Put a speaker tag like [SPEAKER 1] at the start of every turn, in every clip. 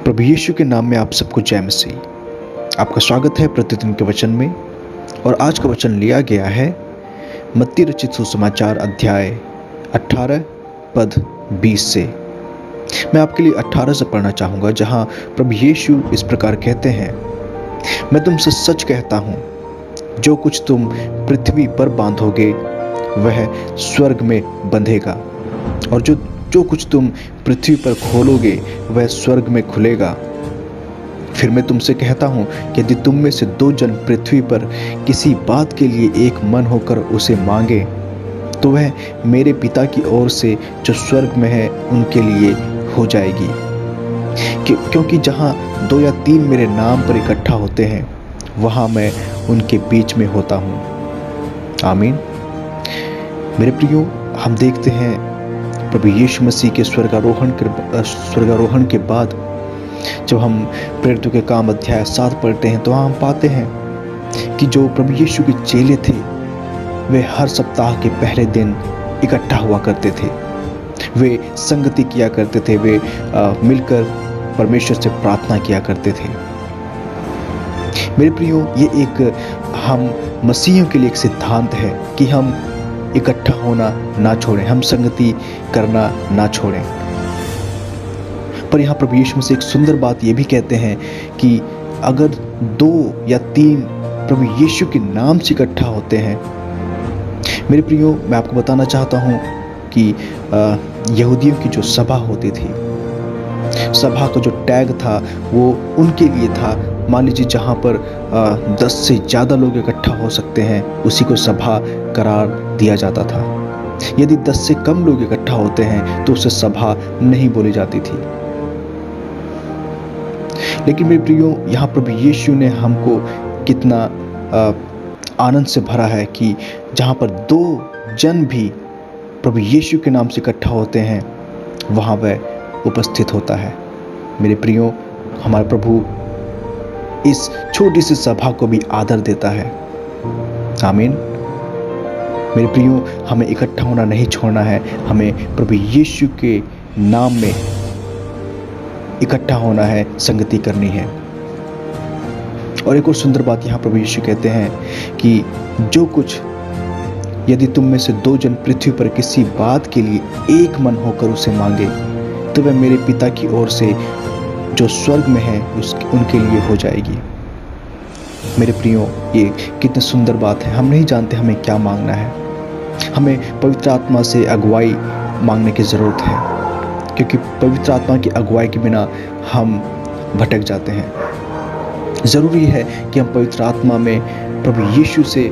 [SPEAKER 1] प्रभु यीशु के नाम में आप सबको जय मसीह। आपका स्वागत है प्रतिदिन के वचन में। और आज का वचन लिया गया है मत्ती रचित सुसमाचार अध्याय 18 पद 20 से। मैं आपके लिए 18 से पढ़ना चाहूँगा, जहाँ प्रभु यीशु इस प्रकार कहते हैं, मैं तुमसे सच कहता हूँ, जो कुछ तुम पृथ्वी पर बांधोगे वह स्वर्ग में बंधेगा, और जो कुछ तुम पृथ्वी पर खोलोगे वह स्वर्ग में खुलेगा। फिर मैं तुमसे कहता हूँ कि यदि तुम में से 2 जन पृथ्वी पर किसी बात के लिए एक मन होकर उसे मांगे, तो वह मेरे पिता की ओर से जो स्वर्ग में है उनके लिए हो जाएगी। क्योंकि जहाँ 2 या 3 मेरे नाम पर इकट्ठा होते हैं, वहाँ मैं उनके बीच में होता हूँ। आमीन। मेरे प्रियो, हम देखते हैं प्रभु यीशु मसीह के स्वर्गारोहण के बाद जब हम प्रेरितों के काम अध्याय 7 पढ़ते हैं, तो वहाँ हम पाते हैं कि जो प्रभु यीशु के चेले थे वे हर सप्ताह के पहले दिन इकट्ठा हुआ करते थे। वे संगति किया करते थे, वे मिलकर परमेश्वर से प्रार्थना किया करते थे। मेरे प्रियो, ये एक हम मसीहियों के लिए एक सिद्धांत है कि हम इकट्ठा होना ना छोड़ें, हम संगति करना ना छोड़ें। पर यहाँ प्रभु यीशु मसीह एक सुंदर बात ये भी कहते हैं कि अगर 2 या 3 प्रभु यीशु के नाम से इकट्ठा होते हैं। मेरे प्रियो, मैं आपको बताना चाहता हूँ कि यहूदियों की जो सभा होती थी, सभा का जो टैग था वो उनके लिए था। मान लीजिए जहाँ पर 10 से ज़्यादा लोग इकट्ठा हो सकते हैं, उसी को सभा करार दिया जाता था। यदि 10 से कम लोग इकट्ठा होते हैं तो उसे सभा नहीं बोली जाती थी। लेकिन मेरे प्रियो, यहाँ प्रभु यीशु ने हमको कितना आनंद से भरा है कि जहाँ पर 2 जन भी प्रभु यीशु के नाम से इकट्ठा होते हैं, वहाँ वह उपस्थित होता है। मेरे प्रियो, हमारे प्रभु इस छोटी सी सभा को भी आदर देता है। आमीन। मेरे प्रियो, हमें इकट्ठा होना नहीं छोड़ना है, हमें प्रभु यीशु के नाम में इकट्ठा होना है, संगति करनी है। और एक और सुंदर बात यहाँ प्रभु यीशु कहते हैं कि जो कुछ यदि तुम में से 2 जन पृथ्वी पर किसी बात के लिए एक मन होकर उसे मांगे, तो वह मेरे पिता की ओर से जो स्वर्ग में है उनके लिए हो जाएगी। मेरे प्रियो, ये कितनी सुंदर बात है। हम नहीं जानते हमें क्या मांगना है। हमें पवित्र आत्मा से अगुवाई मांगने की ज़रूरत है, क्योंकि पवित्र आत्मा की अगुवाई के बिना हम भटक जाते हैं। ज़रूरी है कि हम पवित्र आत्मा में प्रभु यीशु से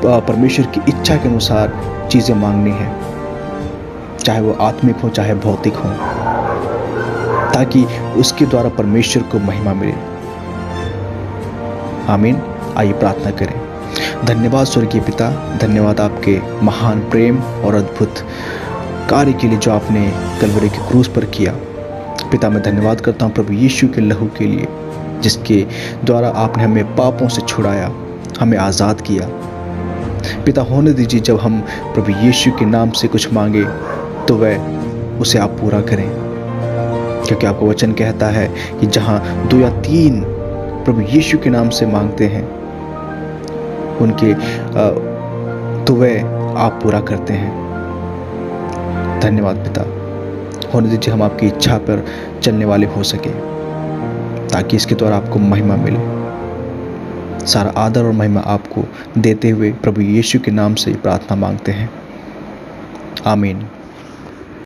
[SPEAKER 1] परमेश्वर की इच्छा के अनुसार चीज़ें मांगनी है, चाहे वो आत्मिक हो चाहे भौतिक हो, ताकि उसके द्वारा परमेश्वर को महिमा मिले। आमीन। आइए प्रार्थना करें। धन्यवाद स्वर्गीय पिता, धन्यवाद आपके महान प्रेम और अद्भुत कार्य के लिए जो आपने कलवरी के क्रूस पर किया। पिता, मैं धन्यवाद करता हूँ प्रभु यीशु के लहू के लिए, जिसके द्वारा आपने हमें पापों से छुड़ाया, हमें आज़ाद किया। पिता, होने दीजिए जब हम प्रभु यीशु के नाम से कुछ मांगे तो वह उसे आप पूरा करें, क्योंकि आपका वचन कहता है कि जहाँ 2 या 3 प्रभु यीशु के नाम से मांगते हैं उनके तो वह आप पूरा करते हैं। धन्यवाद पिता। होने दीजिए हम आपकी इच्छा पर चलने वाले हो सके, ताकि इसके द्वारा आपको महिमा मिले। सारा आदर और महिमा आपको देते हुए प्रभु यीशु के नाम से प्रार्थना मांगते हैं। आमीन।